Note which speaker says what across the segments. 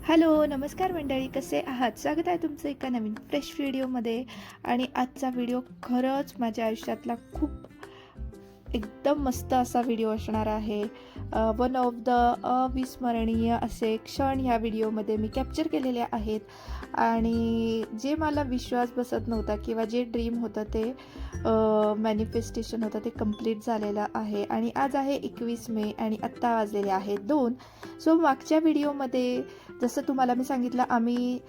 Speaker 1: Hello, नमस्कार मंडळी, कसे आहात? स्वागत आहे तुमचं एका नवीन फ्रेश व्हिडिओमध्ये. आणि आजचा व्हिडिओ खरंच माझ्या आयुष्यातला खूप एकदम मस्त असा व्हिडिओ असणार आहे. वन ऑफ द अविस्मरणीय असे क्षण ह्या व्हिडिओमध्ये मी कॅप्चर केलेले आहेत. आणि जे मला विश्वास बसत नव्हता किंवा जे ड्रीम होतं ते मॅनिफेस्टेशन होतं ते कंप्लीट झालेलं आहे. आणि आज आहे 21 मे आणि आत्ता वाजलेले आहेत 2. सो मागच्या व्हिडिओमध्ये जसं तुम्हाला मी सांगितलं, आम्ही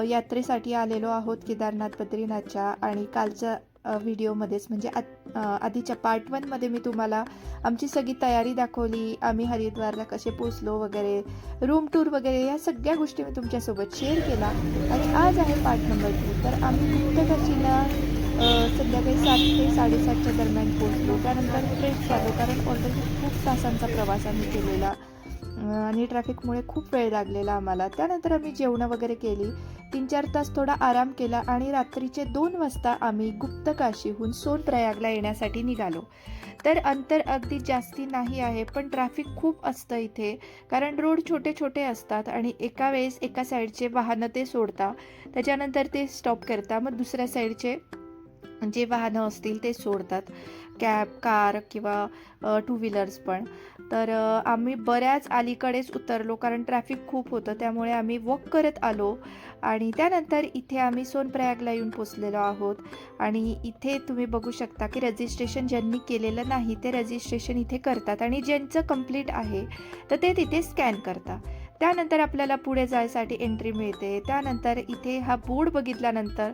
Speaker 1: यात्रेसाठी आलेलो आहोत केदारनाथ बद्रीनाथच्या. आणि कालच्या व्हिडिओमध्येच म्हणजे आधीच्या पार्ट 1मध्ये मी तुम्हाला आमची सगळी तयारी दाखवली. आम्ही हरिद्वारला कसे पोचलो वगैरे, रूम टूर वगैरे, या सगळ्या गोष्टी मी तुमच्यासोबत शेअर केला. आणि आज आहे पार्ट नंबर 2. तर आम्ही गुप्तकाशीला संध्याकाळी 7 ते 7:30च्या दरम्यान पोचलो. त्यानंतर फ्रेश झालो, कारण ऑलरेडी खूप तासांचा प्रवास आम्ही केलेला आणि ट्रॅफिकमुळे खूप वेळ लागलेला आम्हाला. त्यानंतर आम्ही जेवणं वगैरे केली, 3-4 तास थोडा आराम केला आणि रात्रीचे 2 वाजता आम्ही गुप्तकाशीहून सोनप्रयागला येण्यासाठी निघालो. तर अंतर अगदी जास्ती नाही आहे, पण ट्रॅफिक खूप असतं इथे, कारण रोड छोटे छोटे असतात आणि एका वेळेस एका साईडचे वाहनं ते सोडता, त्याच्यानंतर ते स्टॉप करता, मग दुसऱ्या साईडचे जे वाहनं असतील ते सोडतात, कॅब, कार किंवा टू व्हीलर्स पण. तर आम्ही बऱ्याच अलीकडेच उतरलो, कारण ट्रॅफिक खूप होतं, त्यामुळे आम्ही वॉक करत आलो. आणि त्यानंतर इथे आम्ही सोनप्रयागला येऊन पोचलेलो आहोत. आणि इथे तुम्ही बघू शकता की रजिस्ट्रेशन ज्यांनी केलेलं नाही ते रजिस्ट्रेशन इथे करतात, आणि ज्यांचं कंप्लीट आहे तर ते तिथे स्कॅन करतात. त्यानंतर आपल्याला पुढे जायसाठी एंट्री मिळते. त्यानंतर इथे हा बोर्ड बघितल्यानंतर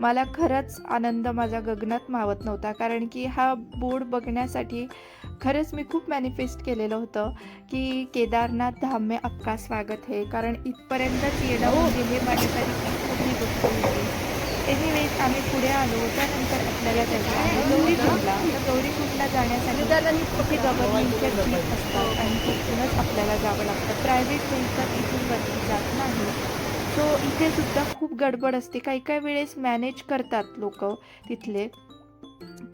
Speaker 1: मला खरंच आनंद माझा गगनात मावत नव्हता, कारण की हा बोर्ड बघण्यासाठी खरंच मी खूप मॅनिफेस्ट केलेलं होतं की केदारनाथ धाम में आपका स्वागत है, कारण इथपर्यंतच येणं म्हणजे हे माझ्यासाठी खूप मोठी गोष्ट होती. एनिवेज आम्ही पुढे आलो. त्यानंतर आपल्याला जायचं आहे गौरीकुंडला. तर गौरीकुंडला जाण्यासाठी इथे गव्हर्नमेंटच्या जीप असतात आणि तिथूनच आपल्याला जावं लागतं. प्रायव्हेट व्हेकल इथून वरती जात नाही. सो इथे सुद्धा खूप गडबड असते. काही काही वेळेस मॅनेज करतात लोक तिथले,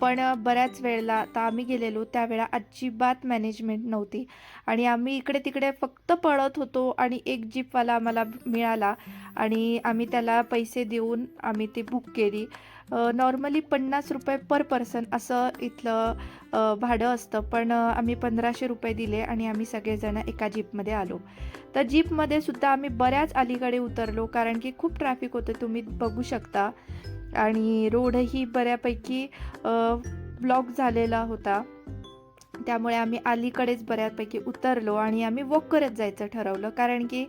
Speaker 1: पण बऱ्याच वेळेला आता आम्ही गेलेलो त्यावेळा अजिबात मॅनेजमेंट नव्हती आणि आम्ही इकडे तिकडे फक्त पळत होतो. आणि एक जीपवाला आम्हाला मिळाला आणि आम्ही त्याला पैसे देऊन आम्ही ती बुक केली. नॉर्मली ₹50 पर पर्सन असं इथलं भाडं असतं, पण आम्ही ₹1500 दिले आणि आम्ही सगळेजण एका जीपमध्ये आलो. तर जीपमध्ये सुद्धा आम्ही बऱ्याच अलीकडे उतरलो, कारण की खूप ट्रॅफिक होतं, तुम्ही बघू शकता. आणि रोडही बऱ्यापैकी ब्लॉक झालेला होता, त्यामुळे आम्ही अलीकडेच बऱ्यापैकी उतरलो आणि आम्ही वॉक करत जायचं ठरवलं, कारण की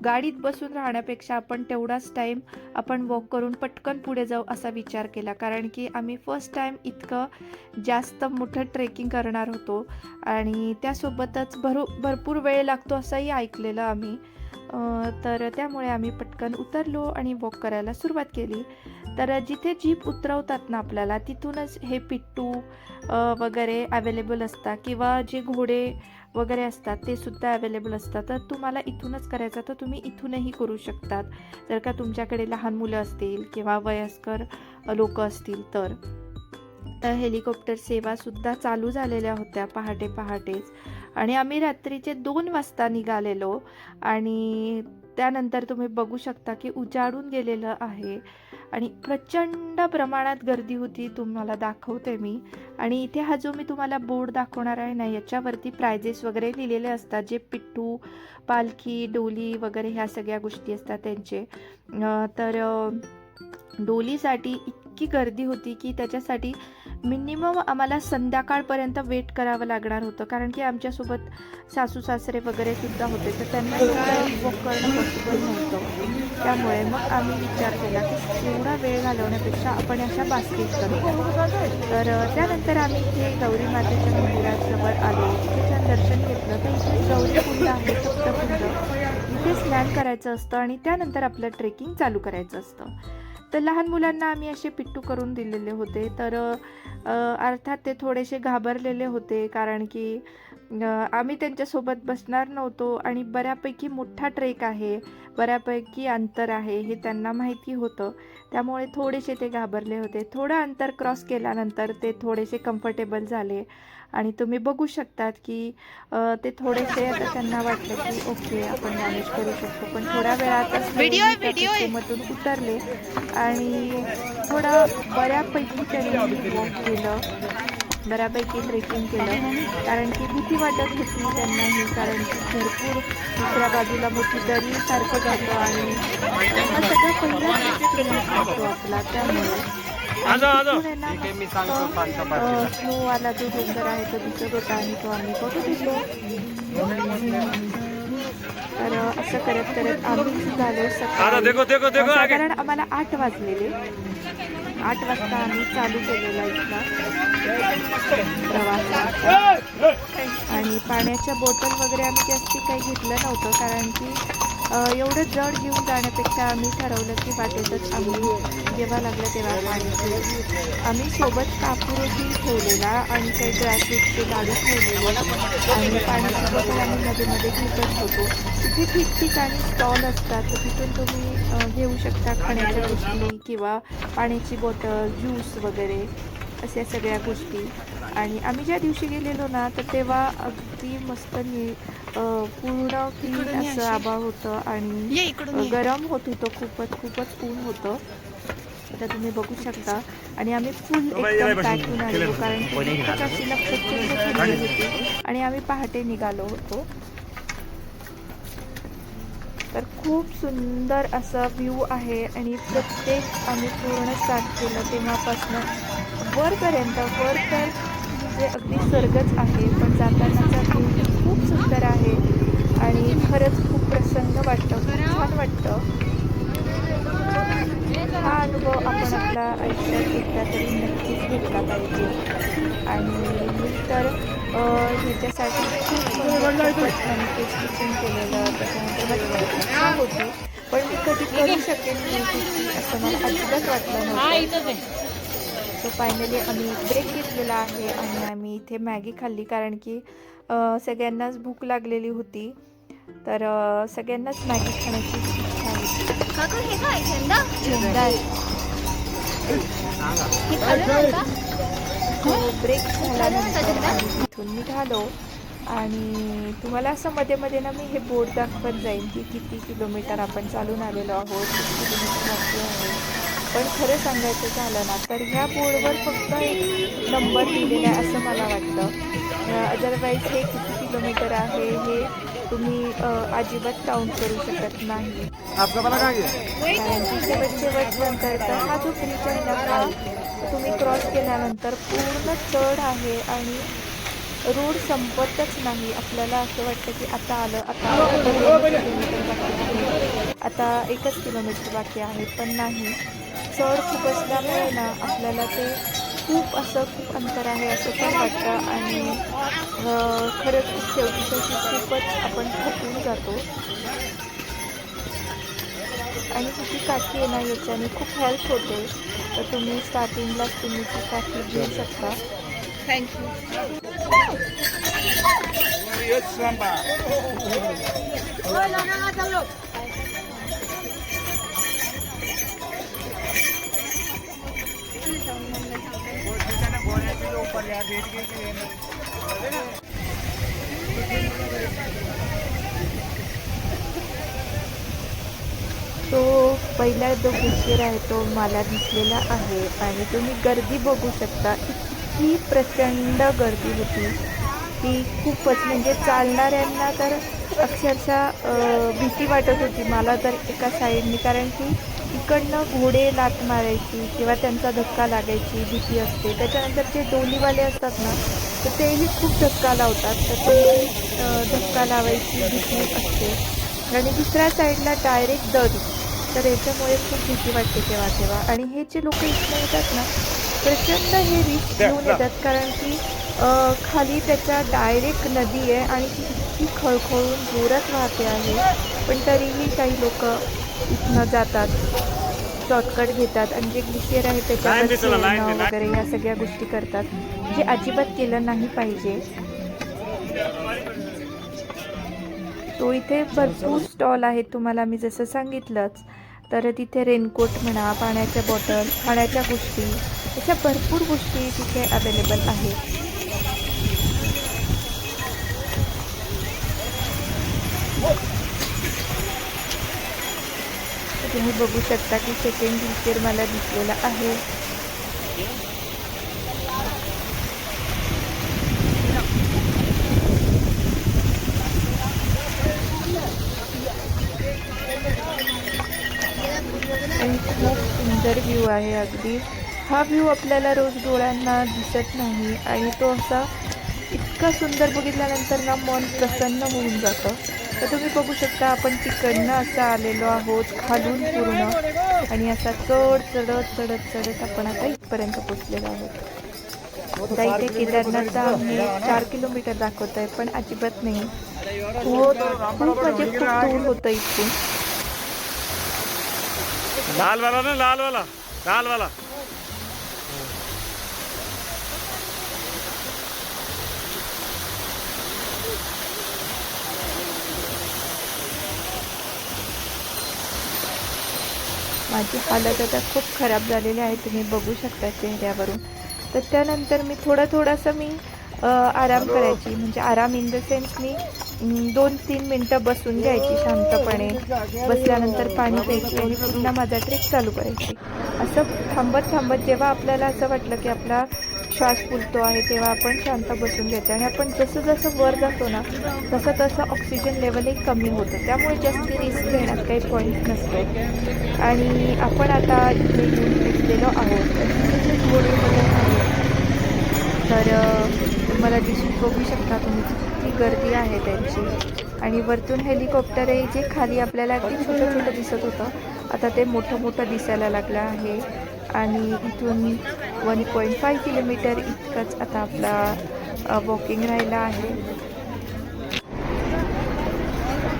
Speaker 1: गाडीत बसून राहण्यापेक्षा आपण तेवढाच टाईम आपण वॉक करून पटकन पुढे जाऊ असा विचार केला, कारण की आम्ही फर्स्ट टाईम इतकं जास्त मोठं ट्रेकिंग करणार होतो आणि त्यासोबतच भरपूर वेळ लागतो असंही ऐकलेलं आम्ही. तर त्यामुळे आम्ही पटकन उतरलो आणि वॉक करायला सुरुवात केली. तर जिथे जीप उतरवतात ना आपल्याला, तिथूनच हे पिट्टू वगैरे अवेलेबल असतात, किंवा जे घोडे वगैरे असतात ते सुद्धा अवेलेबल असतात. तर तुम्हाला इथूनच करायचं तर तुम्ही इथूनही करू शकतात, जर का तुमच्याकडे लहान मुलं असतील किंवा वयस्कर लोक असतील तर. हेलिकॉप्टर सेवासुद्धा चालू झालेल्या होत्या पहाटे पहाटेच. आणि आम्ही रात्रीचे 2 वाजता निघालेलो. आणि त्यानंतर तुम्ही बघू शकता की उजाडून गेलेलं आहे आणि प्रचंड प्रमाणात गर्दी होती, तुम्हाला दाखवते मी. आणि इथे हा जो मी तुम्हाला बोर्ड दाखवणार आहे ना, याच्यावरती प्राइजेस वगैरे लिहिलेले असतात, जे पिट्टू, पालखी, डोली वगैरे ह्या सगळ्या गोष्टी असतात त्यांचे. तर डोलीसाठी इतकी गर्दी होती की त्याच्यासाठी मिनिमम आम्हाला संध्याकाळपर्यंत वेट करावं लागणार होतं, कारण की आमच्यासोबत सासू सासरे वगैरे सुद्धा होते, तर त्यांना वॉक करणं पॉसिबल नव्हतं. त्यामुळे मग आम्ही विचार केला की एवढा वेळ घालवण्यापेक्षा आपण अशा बास्केट करूया. तर त्यानंतर आम्ही इथे गौरी मातेच्या मंदिराजवळ आलो, इथे छान दर्शन घेतलं. तर इथेच गौरीकुंड आहे, सप्तकुंड, इथे स्नान करायचं असतं आणि त्यानंतर आपलं ट्रेकिंग चालू करायचं असतं. तर लहान मुलांना आम्ही असे पिट्टू करून दिलेले होते. तर अर्थात ते थोडेसे घाबरलेले होते, कारण की आम्ही त्यांच्यासोबत बसणार नव्हतो आणि बऱ्यापैकी मोठा ट्रेक आहे, बऱ्यापैकी अंतर आहे हे त्यांना माहिती होतं. त्यामुळे थोडेसे ते घाबरले होते. थोडं अंतर क्रॉस केल्यानंतर ते थोडेसे कम्फर्टेबल झाले आणि तुम्ही बघू शकतात की ते थोडेसे आता त्यांना वाटलं की ओके आपण मॅनेज करू शकतो, पण थोड्या वेळातच मधून उतरले आणि थोडं बऱ्यापैकी त्यांनी वॉक केलं, बऱ्यापैकी ट्रेकिंग केलं, कारण की भीती वाटत होती त्यांनाही, कारण की भरपूर दुसऱ्या बाजूला मोठी दरी सारखं जातं आणि हा सगळा पहिलाच एक्सपिरियन्स असतो आपला, त्यामुळे स्नोवाला जो डोंगर आहे तो दिसत होता आणि तो आम्ही बघत होतो. तर असं करत करत आम्ही झालो सकाळी, साधारण आम्हाला 8 वाजलेले. 8 वाजता आम्ही चालू केलेला इथला प्रवास. आणि पाण्याच्या बॉटल वगैरे आम्ही जास्ती काही घेतलं नव्हतं, कारण की एवढं जड घेऊन जाण्यापेक्षा आम्ही ठरवलं की वाटेतच आम्ही जेव्हा लागलं तेव्हा पाणी घेऊ. आम्ही सोबत कापूरही ठेवलेला आणि काही ड्रायफ्रूटचे लाडू ठेवलेले आणि पाण्याची बॉटल आम्ही मध्ये मध्ये घेतच होतो. तिथे ठिकठिकाणी स्टॉल असतात, तर तिथून तुम्ही घेऊ शकता खाण्याच्या गोष्टी किंवा पाण्याची बॉटल, ज्यूस वगैरे अशा सगळ्या गोष्टी. आणि आम्ही ज्या दिवशी गेलेलो ना, तर तेव्हा अगदी मस्त पूर्ण क्लीन असं आभाळ होतं आणि गरम होत होतं, खूपच ऊन होतं. आता तुम्ही बघू शकता. आणि आम्ही फुल एकदम पॅक होऊन आलेलो, कारण की नक्षत्र होती आणि आम्ही पहाटे निघालो होतो. तर खूप सुंदर असा व्ह्यू आहे आणि प्रत्येक आम्ही पूर्ण स्टार्ट केलं तेव्हापासून वरपर्यंत. वर तर म्हणजे अगदी स्वर्गच आहे, पण जातानाचा व्ह्यू खूप सुंदर आहे आणि खरंच खूप प्रसन्न वाटतं, खूप छान वाटतं. हा अनुभव आपण आपल्या आयुष्यात एकदा तरी नक्कीच घेतला पाहिजे. आणि मी तर ह्याच्यासाठी खूप मॅनिफेस्टेशन केलेलं, त्याच्यानंतर माझी इच्छा होती, पण मी कधी करू शकेन नाही असं मला अजिबात वाटलं नव्हतं. सो फायनली आम्ही ब्रेक घेतलेला आहे आणि आम्ही इथे मॅगी खाल्ली, कारण की सगळ्यांनाच भूक लागलेली होती. तर सगळ्यांनाच मॅगी खाण्याची इच्छा होती. ब्रेक झाल्यानंतर आम्ही तिथून निघालो आणि तुम्हाला असं मध्ये मध्ये ना मी हे बोर्ड दाखवत जाईन की किती किलोमीटर आपण चालून आलेलो आहोत, किती किलोमीटर बाकी आहे. पण खरं सांगायचं झालं ना, तर ह्या बोर्डवर फक्त एक नंबर लिहिलेला आहे असं मला वाटतं. अदरवाईज हे किती किलोमीटर आहे हे तुम्ही अजिबात काउंट करू शकत नाही. कारण की शेवट नंतर तर हा जो ब्रिज आहे ना, हा तुम्ही क्रॉस केल्यानंतर पूर्ण चढ आहे आणि रोड संपतच नाही. आपल्याला असं वाटतं की आता आलं, आता 2 किलोमीटर बाकी आहे, आता 1च किलोमीटर बाकी आहे, पण नाही. चढ खूप असल्यामुळे ना आपल्याला ते खूप अंतर आहे असं पण वाटतं आणि खरंच शेवटी खूपच आपण थकून जातो. आणि किती काठी आहे ना याच्याने खूप हेल्प होते, तर तुम्ही स्टार्टिंगलाच तुम्ही ती काठी घेऊ शकता. थँक्यू. तो पहिला जो ग्लेशियर आहे तो मला दिसलेला आहे आणि तुम्ही गर्दी बघू शकता, इतकी प्रचंड गर्दी होती की खूपच, म्हणजे चालणाऱ्यांना तर अक्षरशः भीती वाटत होती मला तर एका साईडनी, कारण की इकडनं घोडे लाथ मारायची किंवा त्यांचा धक्का लागायची भीती असते. त्याच्यानंतर जे डोलीवाले असतात ना, तर तेही खूप धक्का लावतात, तर ते धक्का लावायची भीती असते. आणि दुसऱ्या साईडला डायरेक्ट दरी, तर याच्यामुळे खूप भीती वाटते तेव्हा. आणि हे जे लोक इथं येतात ना, प्रचंड हे रिस्क घेऊन येतात, कारण की खाली त्याच्या डायरेक्ट नदी आहे आणि ती इतकी खळखळून जोरात वाहते आहे, पण तरीही काही लोक इथनं जातात, शॉर्टकट घेतात आणि जे ग्लेशियर आहे त्याच्यावर खेळणं वगैरे या सगळ्या गोष्टी करतात, जे अजिबात केलं नाही पाहिजे. तो इथे भरपूर स्टॉल आहेत, तुम्हाला मी जसं सांगितलंच. तर तिथे रेनकोट म्हणा, पाण्याच्या बॉटल, खाण्याच्या गोष्टी, अशा भरपूर गोष्टी तिथे अवेलेबल आहेत. तुम्ही बघू शकता की सेकंड ग्लेशियर मला दिसलेला आहे. आणि खूप सुंदर व्ह्यू आहे. अगदी हा व्ह्यू आपल्याला रोज डोळ्यांना दिसत नाही आणि तो असा इतका सुंदर बघितल्यानंतर ना मन प्रसन्न होऊन जातं. तर तुम्ही बघू शकता आपण तिकडनं असं आलेलो आहोत खालून पूर्ण आणि असा चढत आपण आता इथपर्यंत पोचलेलो आहोत. आता इथे केदारनाथचा आम्ही 4 किलोमीटर दाखवत आहे पण अजिबात नाही. खूप म्हणजे खूप दूर होतं इथून.
Speaker 2: लाल वाला ना, लाल वाला
Speaker 1: माझी हालत आता खूप खराब झालेली आहे, तुम्ही बघू शकता चेहऱ्यावरून. तर त्यानंतर मी थोडासा मी आराम करायची, म्हणजे आराम इन द सेन्स मी 2-3 मिनटं बसून घ्यायची शांतपणे. बसल्यानंतर पाणी प्यायची आणि पुन्हा माझा ट्रेक चालू करायची. असं थांबत जेव्हा आपल्याला असं वाटलं की आपला श्वास फुलतो आहे तेव्हा आपण शांत बसून घ्यायचं आणि आपण जसं वर जातो ना तसं ऑक्सिजन लेवलही कमी होतं. त्यामुळे जास्त रिस्क घेण्यात काही पॉईंट नसतो. आणि आपण आता इथे येऊन पोचलेलो आहोत. इथे घोडे वगैरे आहेत. तर तुम्हाला बघू शकता तुम्ही किती गर्दी आहे त्यांची. आणि वरतून हेलिकॉप्टर आहे जे खाली आपल्याला अगदी छोटं दिसत होतं, आता ते मोठं दिसायला लागलं आहे. आणि इथून 1.5 किलोमीटर इतकंच आता आपला वॉकिंग राहिला आहे.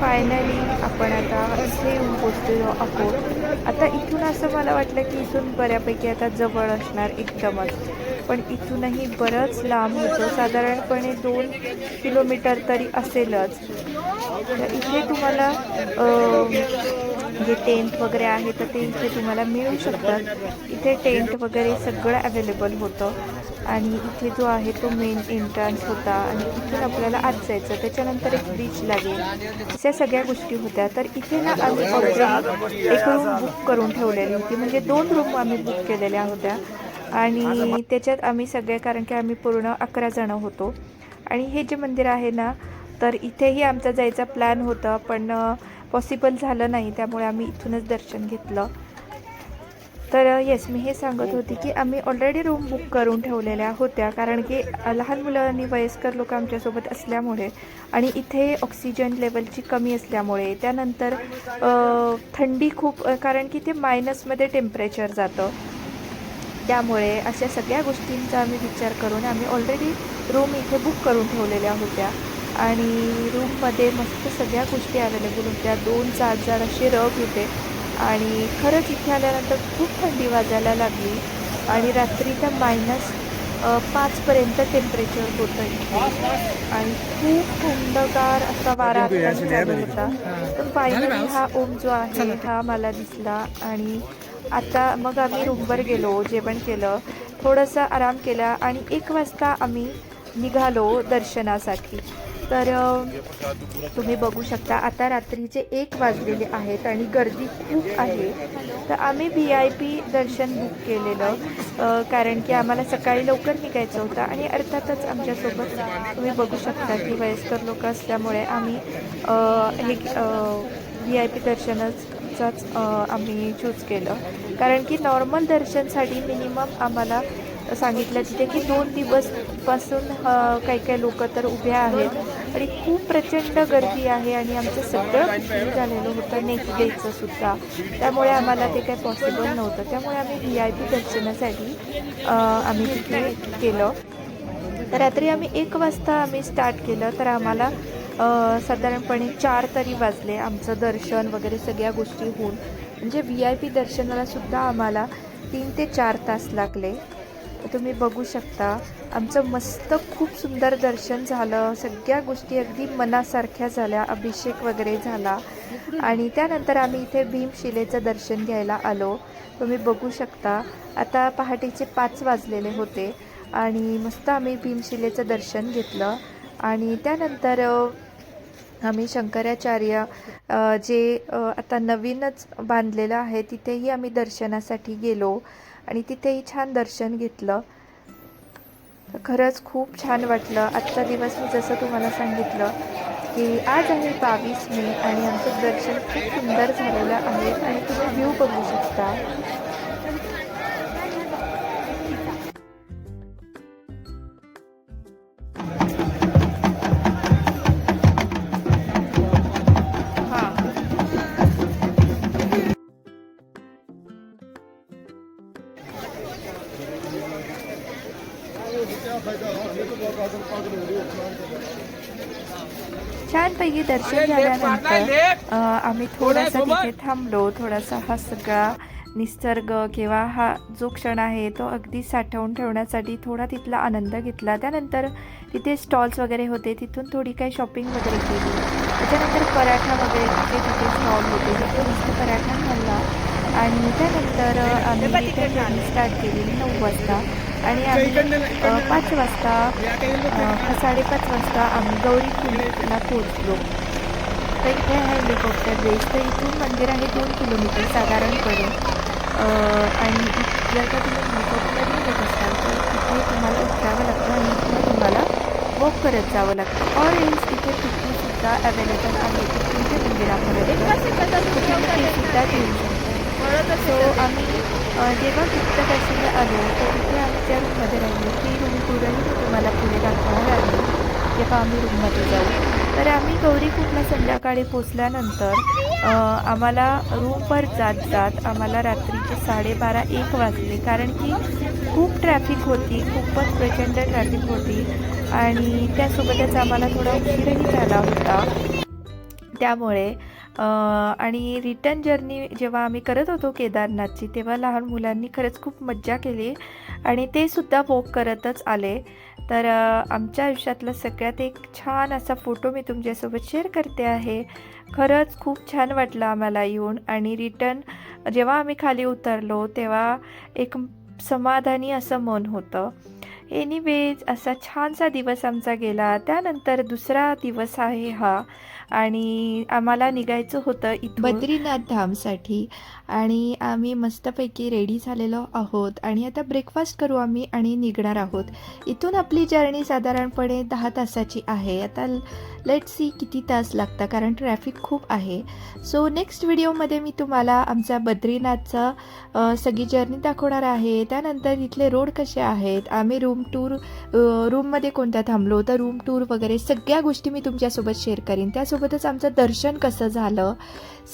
Speaker 1: फायनली आपण आता इथे येऊन पोचलेलो आहोत. आता इथून असं मला वाटलं की इथून बऱ्यापैकी आता जवळ असणार एकदमच, पण इथूनही बरंच लांब होतं. साधारणपणे 2 किलोमीटर तरी असेलच. तर इथे तुम्हाला जे टेंट वगैरे आहे तर ते इथे तुम्हाला मिळू शकतात. इथे टेंट वगैरे सगळं अवेलेबल होतं. आणि इथे जो आहे तो मेन एंट्रन्स होता आणि इथून आपल्याला आत जायचं. त्याच्यानंतर एक बीच लागेल, अशा सगळ्या गोष्टी होत्या. तर इथे ना आम्ही ऑलरेडी एक रूम बुक करून ठेवलेली होती, म्हणजे 2 रूम आम्ही बुक केलेल्या होत्या. आणि त्याच्यात आम्ही सगळे, कारण की आम्ही पूर्ण 11 जणं होतो. आणि हे जे मंदिर आहे ना, तर इथेही आमचा जायचा प्लॅन होता पण पॉसिबल झालं नाही, त्यामुळे आम्ही इथूनच दर्शन घेतलं. तर येस, मी हे सांगत होती की आम्ही ऑलरेडी रूम बुक करून ठेवलेल्या होत्या, कारण की लहान मुलं आणि वयस्कर लोक आमच्यासोबत असल्यामुळे आणि इथे ऑक्सिजन लेवलची कमी असल्यामुळे, त्यानंतर थंडी खूप, कारण की ते मायनसमध्ये टेम्परेचर जातं. त्यामुळे अशा सगळ्या गोष्टींचा आम्ही विचार करून आम्ही ऑलरेडी रूम इथे बुक करून ठेवलेल्या होत्या. आणि रूममध्ये मस्त सगळ्या गोष्टी अवेलेबल होत्या. 2 जाड असे रग होते. आणि खरंच इथे आल्यानंतर खूप थंडी वाजायला लागली आणि रात्री तर -5पर्यंत टेम्परेचर होतं इथे. आणि खूप थंडगार असा वारा चालू होता. तर फायनली हा ओम जो आहे हा मला दिसला. आणि आता मग आम्ही रूमवर गेलो, जेवण केलं, थोडंसं आराम केला आणि 1 वाजता आम्ही निघालो दर्शनासाठी. तर तुम्ही बघू शकता आता रात्रीचे 1 वाजलेले आहेत आणि गर्दी खूप आहे. तर आम्ही VIP दर्शन बुक केलेलं, कारण की आम्हाला सकाळी लवकर निघायचं होतं. आणि अर्थातच आमच्यासोबत तुम्ही बघू शकता की वयस्कर लोक असल्यामुळे आम्ही हे VIP दर्शनाचाच आम्ही चूज केलं. कारण की नॉर्मल दर्शनसाठी मिनिमम आम्हाला सांगितलं तिथे की 2 दिवसपासून काही लोक तर उभे आहेत आणि खूप प्रचंड गर्दी आहे. आणि आमचं सगळं बुकिंग झालेलं होतं नेक्स्ट डेचं सुद्धा, त्यामुळे आम्हाला ते काही पॉसिबल नव्हतं. त्यामुळे आम्ही VIP दर्शनासाठी आम्ही तिथे केलं. तर रात्री आम्ही 1 वाजता आम्ही स्टार्ट केलं, तर आम्हाला साधारणपणे 4 तरी वाजले आमचं दर्शन वगैरे सगळ्या गोष्टी होऊन. म्हणजे VIP दर्शनाला सुद्धा आम्हाला 3 ते 4 तास लागले. तुम्ही बघू शकता आमचं मस्त खूप सुंदर दर्शन झालं. सगळ्या गोष्टी अगदी मनासारख्या झाल्या. अभिषेक वगैरे झाला. आणि त्यानंतर आम्ही इथे भीमशिलेचं दर्शन घ्यायला आलो. तुम्ही बघू शकता आता पहाटेचे 5 वाजलेले होते आणि मस्त आम्ही भीमशिलेचं दर्शन घेतलं. आणि त्यानंतर आम्ही शंकराचार्य जे आता नवीनच बांधलेलं आहे तिथेही आम्ही दर्शनासाठी गेलो आणि तिथेही छान दर्शन घेतलं. तर खरंच खूप छान वाटलं. आजचा दिवस मी जसं तुम्हाला सांगितलं की आज आहे 22 मे आणि आमचं दर्शन खूप सुंदर झालेलं आहे आणि तुम्ही व्ह्यू बघू शकता. छानपैकी दर्शन झाल्यानंतर आम्ही थोडासा तिथे थांबलो. थोडासा हा सगळा निसर्ग किंवा हा जो क्षण आहे तो अगदी साठवून ठेवण्यासाठी थोडा तिथला आनंद घेतला. त्यानंतर तिथे स्टॉल्स वगैरे होते, तिथून थोडी काही शॉपिंग वगैरे केली. त्याच्यानंतर पराठा वगैरे तिथे स्टॉल होते, तिथे मस्त पराठा खाल्ला आणि त्यानंतर आम्ही रिटर्न जर्नी स्टार्ट केली 9 वाजता आणि आम्ही 5 वाजता 5:30 वाजता आम्ही गौरीकुंडला पोहोचलो. तर इथे आहे हेलिकॉप्टर बेस. तर इथून मंदिर आहे 2 किलोमीटर साधारणपणे आणि जर का तुम्ही हेलिकॉप्टरने येत असाल तर इथे तुम्हाला उतरावं लागतं आणि इथून तुम्हाला वॉक करत जावं लागतं. ऑरेंज इथे सुद्धा अवेलेबल आहे तुमच्या मंदिरामध्ये सुद्धा घेऊ शकतो. सो आम्ही जेव्हा गुप्तकाशीला आलो तर तिथे आम्ही ज्या रूममध्ये राहिलो ती रूम टूरही मी तुम्हाला पुढे दाखवणार आहे जेव्हा आम्ही रूममध्ये जाऊ. तर आम्ही गौरीकुंडला संध्याकाळी पोचल्यानंतर आम्हाला रूमवर जात जात आम्हाला रात्रीचे 12:30-1 वाजले, कारण की खूप ट्रॅफिक होती, खूपच प्रचंड ट्रॅफिक होती आणि त्यासोबतच आम्हाला थोडा उशीरही झाला होता. त्यामुळे आणि रिटर्न जर्नी जेव्हा आम्ही करत होतो केदारनाथची तेव्हा लहान मुलांनी खरंच खूप मज्जा केली आणि ते सुद्धा वॉक करतच आले. तर आमच्या आयुष्यातला सगळ्यात एक छान असा फोटो मी तुमच्यासोबत शेअर करते आहे. खरंच खूप छान वाटलं आम्हाला येऊन आणि रिटर्न जेव्हा आम्ही खाली उतरलो तेव्हा एक समाधानी असं मन होतं. एनिवेज असा छानसा दिवस आमचा गेला. त्यानंतर दुसरा दिवस आहे हा आणि आम्हाला निघायचं होतं इथून बद्रीनाथ धामसाठी आणि आम्ही मस्तपैकी रेडी झालेलो आहोत आणि आता ब्रेकफास्ट करू आम्ही आणि निघणार आहोत. इथून आपली जर्नी साधारणपणे 10 तासाची आहे. आता लेट्स सी किती तास लागतात कारण ट्रॅफिक खूप आहे. सो नेक्स्ट व्हिडिओमध्ये मी तुम्हाला आमचा बद्रीनाथचा सगळी जर्नी दाखवणार आहे. त्यानंतर इथले रोड कसे आहेत, आम्ही रूममध्ये कोणत्या थांबलो तर रूम टूर वगैरे सगळ्या गोष्टी मी तुमच्यासोबत शेअर करीन. त्यासोबतच आमचं दर्शन कसं झालं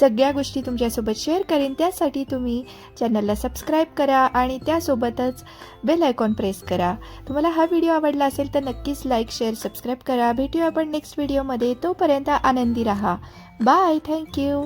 Speaker 1: सगळ्या गोष्टी तुमच्यासोबत शेअर करीन. त्यासाठी तुम्ही चॅनलला सबस्क्राईब करा आणि त्यासोबतच बेल आयकॉन प्रेस करा. तुम्हाला हा व्हिडिओ आवडला असेल तर नक्कीच लाईक शेअर सबस्क्राईब करा. भेटूया आपण नेक्स्ट व्हिडिओमध्ये. तोपर्यंत आनंदी राहा. बाय. थँक्यू.